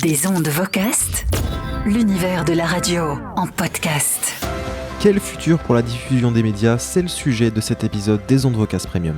Des ondes Vocast, l'univers de la radio en podcast. Quel futur pour la diffusion des médias? C'est le sujet de cet épisode des ondes Vocast Premium.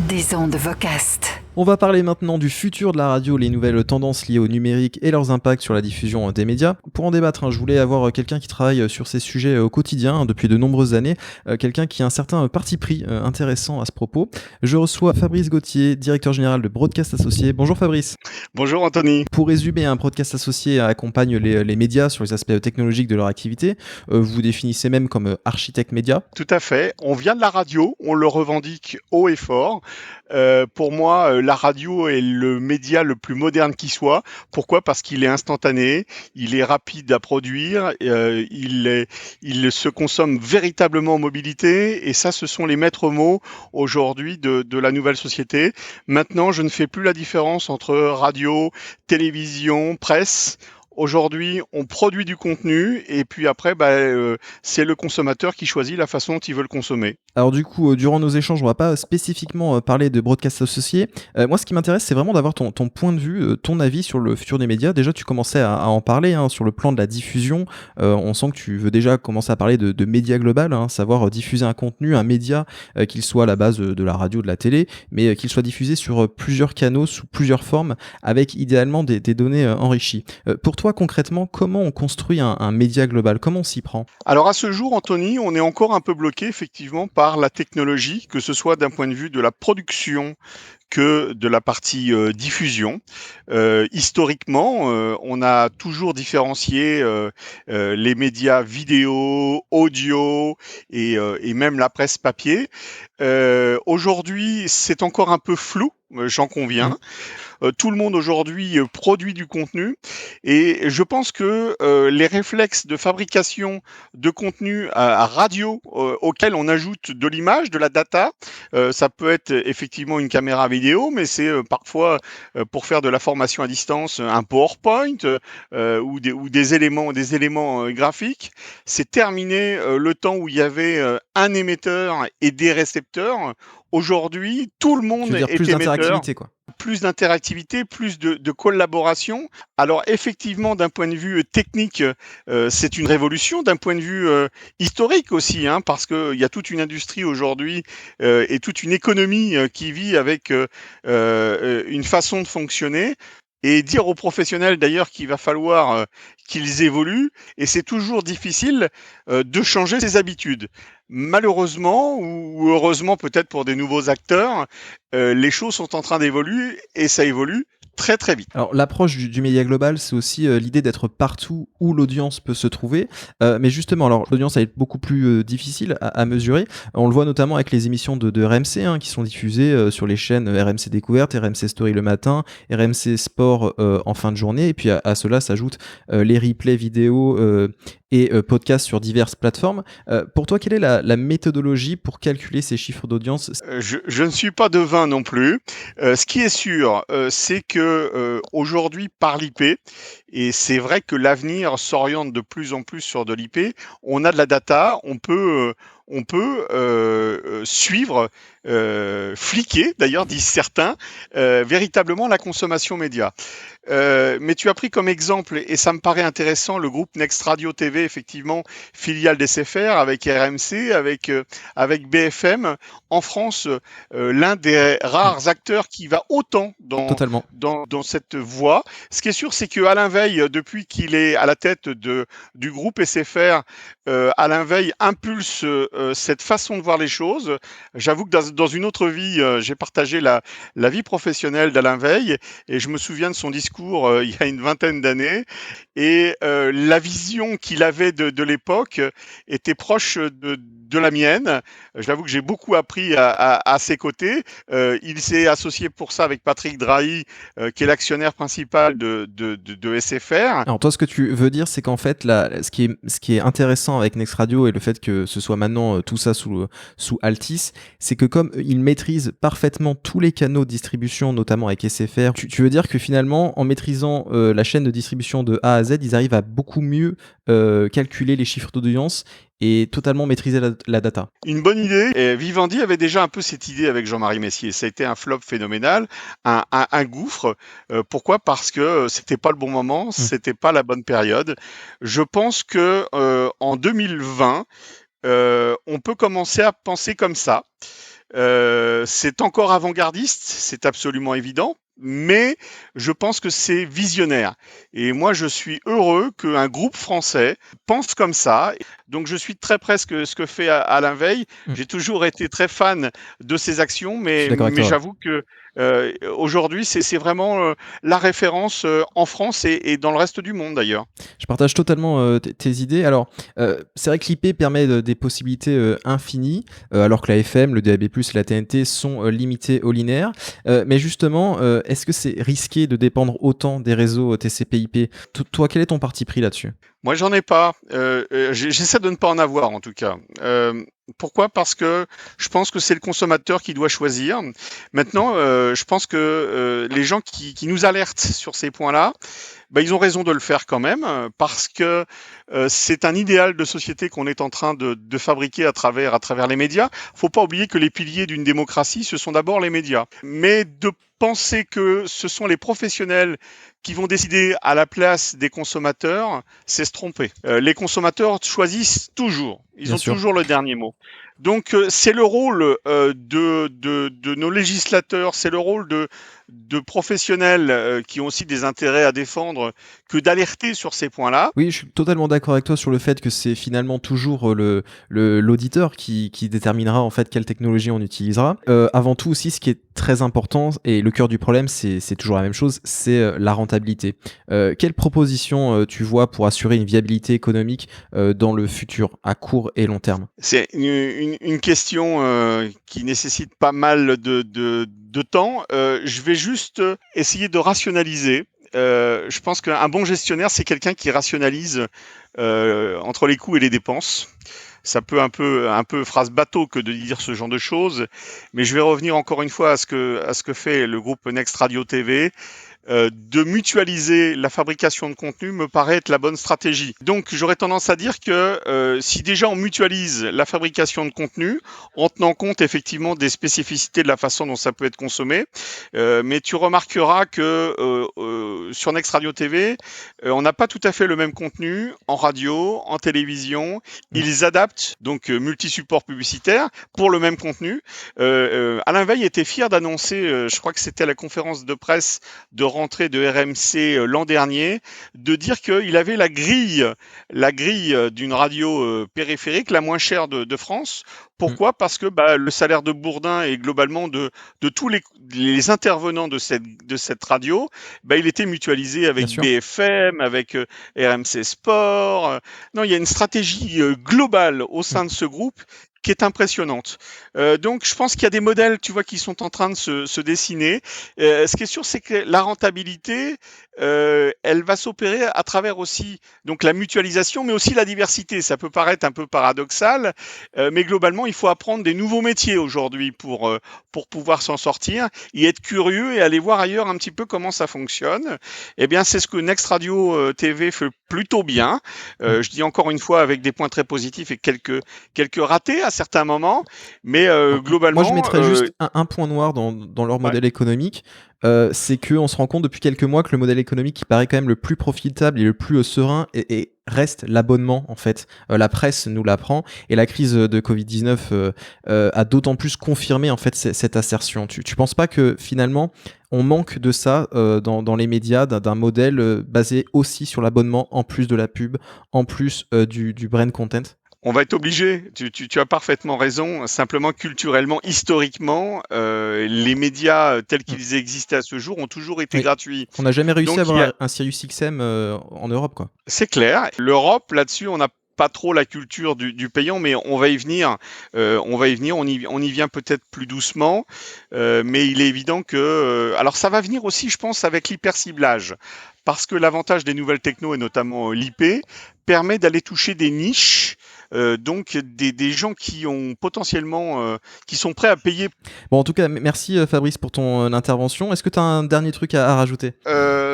Des ondes Vocast. On va parler maintenant du futur de la radio, les nouvelles tendances liées au numérique et leurs impacts sur la diffusion des médias. Pour en débattre, je voulais avoir quelqu'un qui travaille sur ces sujets au quotidien depuis de nombreuses années, quelqu'un qui a un certain parti pris intéressant à ce propos. Je reçois Fabrice Gauthier, directeur général de Broadcast Associés. Bonjour Fabrice. Bonjour Anthony. Pour résumer, un Broadcast Associé accompagne les médias sur les aspects technologiques de leur activité. Vous vous définissez même comme architecte média. Tout à fait. On vient de la radio, on le revendique haut et fort. Pour moi, la radio est le média le plus moderne qui soit. Pourquoi ? Parce qu'il est instantané, il est rapide à produire, il se consomme véritablement en mobilité. Et ça, ce sont les maîtres mots aujourd'hui de la nouvelle société. Maintenant, je ne fais plus la différence entre radio, télévision, presse. Aujourd'hui, on produit du contenu et puis après, c'est le consommateur qui choisit la façon dont il veut le consommer. Alors du coup, durant nos échanges, on va pas spécifiquement parler de Broadcast Associés. Moi, ce qui m'intéresse, c'est vraiment d'avoir ton point de vue, ton avis sur le futur des médias. Déjà, tu commençais à en parler sur le plan de la diffusion. On sent que tu veux déjà commencer à parler de média global, savoir diffuser un contenu, un média, qu'il soit à la base de la radio, de la télé, mais qu'il soit diffusé sur plusieurs canaux, sous plusieurs formes, avec idéalement des données enrichies. Pour toi, concrètement, comment on construit un média global? Comment on s'y prend? Alors à ce jour, Anthony, on est encore un peu bloqué effectivement par la technologie, que ce soit d'un point de vue de la production que de la partie diffusion. Historiquement, on a toujours différencié les médias vidéo, audio et même la presse papier. Aujourd'hui, c'est encore un peu flou, j'en conviens. Tout le monde aujourd'hui produit du contenu et je pense que les réflexes de fabrication de contenu à radio auxquels on ajoute de l'image, de la data, ça peut être effectivement une caméra vidéo, mais c'est parfois pour faire de la formation à distance un PowerPoint ou des éléments graphiques. C'est terminé le temps où il y avait un émetteur et des récepteurs. Aujourd'hui, tout le monde est plus émetteur. d'interactivité, quoi. Plus d'interactivité, plus de collaboration. Alors effectivement, d'un point de vue technique, c'est une révolution. D'un point de vue historique aussi, parce qu'il y a toute une industrie aujourd'hui et toute une économie qui vit avec une façon de fonctionner. Et dire aux professionnels d'ailleurs qu'il va falloir qu'ils évoluent, et c'est toujours difficile de changer ses habitudes. Malheureusement, ou heureusement peut-être pour des nouveaux acteurs, les choses sont en train d'évoluer et ça évolue très très vite. Alors l'approche du média global, c'est aussi l'idée d'être partout où l'audience peut se trouver. Mais justement, alors l'audience elle est beaucoup plus difficile à mesurer. On le voit notamment avec les émissions de RMC qui sont diffusées sur les chaînes RMC Découverte, RMC Story le matin, RMC Sport en fin de journée. Et puis à cela s'ajoutent les replays vidéo et podcasts sur diverses plateformes. Pour toi, quelle est la méthodologie pour calculer ces chiffres d'audience? Je ne suis pas devin non plus. Ce qui est sûr, c'est que aujourd'hui, par l'IP, et c'est vrai que l'avenir s'oriente de plus en plus sur de l'IP, on a de la data, on peut suivre, fliquer d'ailleurs, disent certains, véritablement la consommation média. Mais tu as pris comme exemple, et ça me paraît intéressant, le groupe Next Radio TV, effectivement, filiale d'SFR, avec RMC, avec BFM. En France, l'un des rares acteurs qui va autant dans cette voie. Ce qui est sûr, c'est que Alain Veil, depuis qu'il est à la tête du groupe SFR, Alain Veil impulse cette façon de voir les choses. J'avoue que dans une autre vie, j'ai partagé la vie professionnelle d'Alain Veil et je me souviens de son discours il y a une vingtaine d'années et la vision qu'il avait de l'époque était proche de la mienne. J'avoue que j'ai beaucoup appris à ses côtés. Il s'est associé pour ça avec Patrick Drahi, qui est l'actionnaire principal de SFR. Alors toi, ce que tu veux dire, c'est qu'en fait, ce qui est intéressant avec Next Radio et le fait que ce soit maintenant tout ça sous Altice, c'est que comme il maîtrise parfaitement tous les canaux de distribution, notamment avec SFR, tu veux dire que finalement, en maîtrisant la chaîne de distribution de A à Z, Z, ils arrivent à beaucoup mieux calculer les chiffres d'audience et totalement maîtriser la data. Une bonne idée. Et Vivendi avait déjà un peu cette idée avec Jean-Marie Messier. Ça a été un flop phénoménal, un gouffre. Pourquoi? Parce que c'était pas le bon moment, c'était pas la bonne période. Je pense que en 2020, on peut commencer à penser comme ça. C'est encore avant-gardiste, c'est absolument évident, mais je pense que c'est visionnaire. Et moi, je suis heureux qu'un groupe français pense comme ça. Donc, je suis très près ce que fait Alain Veil. J'ai toujours été très fan de ses actions, Je suis mais, d'accord avec mais toi. j'avoue que aujourd'hui, c'est vraiment la référence en France et dans le reste du monde d'ailleurs. Je partage totalement tes idées. Alors, c'est vrai que l'IP permet des possibilités infinies, alors que la FM, le DAB+, et la TNT sont limités au linéaire. Mais justement, est-ce que c'est risqué de dépendre autant des réseaux TCP/IP? Toi, quel est ton parti pris là-dessus? Moi, j'en ai pas. J'essaie de ne pas en avoir, en tout cas. Pourquoi? Parce que je pense que c'est le consommateur qui doit choisir. Maintenant, je pense que les gens qui nous alertent sur ces points-là, bah, ils ont raison de le faire quand même, parce que c'est un idéal de société qu'on est en train de fabriquer à travers les médias. Faut pas oublier que les piliers d'une démocratie, ce sont d'abord les médias. Mais de penser que ce sont les professionnels qui vont décider à la place des consommateurs, c'est se tromper. Les consommateurs choisissent toujours. Ils Bien ont sûr. toujours le dernier mot. Donc c'est le rôle de nos législateurs, c'est le rôle de professionnels qui ont aussi des intérêts à défendre que d'alerter sur ces points-là. Oui, je suis totalement d'accord avec toi sur le fait que c'est finalement toujours l'auditeur qui déterminera en fait quelle technologie on utilisera. Avant tout aussi, ce qui est très important et le cœur du problème, c'est toujours la même chose, c'est la rentabilité. Quelle proposition tu vois pour assurer une viabilité économique dans le futur, à court et long terme? C'est une question qui nécessite pas mal de temps. Je vais juste essayer de rationaliser. Je pense qu'un bon gestionnaire, c'est quelqu'un qui rationalise entre les coûts et les dépenses. Ça peut un peu phrase bateau que de dire ce genre de choses, mais je vais revenir encore une fois à ce que fait le groupe Next Radio TV. De mutualiser la fabrication de contenu me paraît être la bonne stratégie. Donc j'aurais tendance à dire que si déjà on mutualise la fabrication de contenu en tenant compte effectivement des spécificités de la façon dont ça peut être consommé, mais tu remarqueras que sur Next Radio TV, on n'a pas tout à fait le même contenu en radio, en télévision. Ils adaptent donc multi-support publicitaire pour le même contenu. Alain Veil était fier d'annoncer, je crois que c'était à la conférence de presse de rentrée de RMC l'an dernier, de dire qu'il avait la grille d'une radio périphérique la moins chère de France. Pourquoi? Parce que le salaire de Bourdin et globalement de tous les intervenants de cette radio, il était mutualisé Bien avec sûr. BFM, avec RMC Sport. Non, il y a une stratégie globale au sein de ce groupe qui est impressionnante. Donc, je pense qu'il y a des modèles, tu vois, qui sont en train de se dessiner. Ce qui est sûr, c'est que la rentabilité, elle va s'opérer à travers aussi donc la mutualisation, mais aussi la diversité. Ça peut paraître un peu paradoxal, mais globalement, il faut apprendre des nouveaux métiers aujourd'hui pour pouvoir s'en sortir et être curieux et aller voir ailleurs un petit peu comment ça fonctionne. Eh bien, c'est ce que Next Radio TV fait plutôt bien. Je dis encore une fois avec des points très positifs et quelques ratés à certains moments, mais Moi, je globalement, mettrais juste un point noir dans leur ouais, modèle économique. C'est qu'on se rend compte depuis quelques mois que le modèle économique qui paraît quand même le plus profitable et le plus serein et reste l'abonnement en fait. La presse nous l'apprend et la crise de Covid-19 a d'autant plus confirmé en fait cette assertion. Tu penses pas que finalement on manque de ça dans les médias, d'un modèle basé aussi sur l'abonnement en plus de la pub, en plus du brand content? on va être obligé. Tu as parfaitement raison. Simplement, culturellement, historiquement, les médias tels Mm. qu'ils existaient à ce jour ont toujours été Oui. gratuits. On n'a jamais réussi à Donc, avoir un Sirius XM en Europe, quoi. c'est clair. L'Europe, là-dessus, on n'a pas trop la culture du payant, mais on va y venir. On va y venir. On y vient peut-être plus doucement, mais il est évident que. Alors, ça va venir aussi, je pense, avec l'hyperciblage, parce que l'avantage des nouvelles techno et notamment l'IP permet d'aller toucher des niches. Donc des gens qui ont potentiellement qui sont prêts à payer. Bon, en tout cas, merci Fabrice pour ton intervention. Est-ce que tu as un dernier truc à rajouter?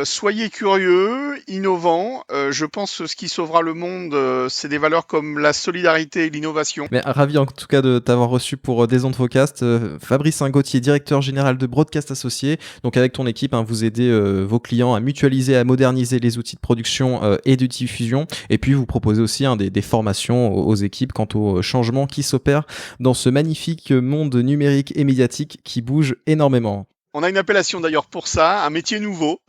soyez curieux, innovants. Je pense que ce qui sauvera le monde, c'est des valeurs comme la solidarité et l'innovation. Mais ravi en tout cas de t'avoir reçu pour Des Ondes Vocast. Fabrice Gauthier, directeur général de Broadcast Associés. Donc avec ton équipe, vous aidez vos clients à mutualiser, à moderniser les outils de production et de diffusion. Et puis vous proposez aussi des formations aux équipes quant aux changements qui s'opèrent dans ce magnifique monde numérique et médiatique qui bouge énormément. On a une appellation d'ailleurs pour ça, un métier nouveau.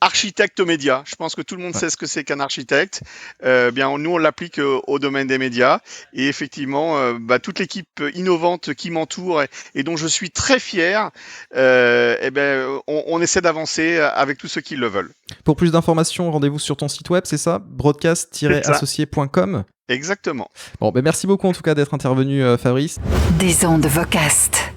Architecte média. Je pense que tout le monde sait ce que c'est qu'un architecte. Nous, on l'applique au domaine des médias. Et effectivement, toute l'équipe innovante qui m'entoure et dont je suis très fier, on essaie d'avancer avec tous ceux qui le veulent. Pour plus d'informations, rendez-vous sur ton site web, c'est ça? broadcast-associé.com. Exactement. Bon, merci beaucoup en tout cas d'être intervenu, Fabrice. Des Ondes Vocast.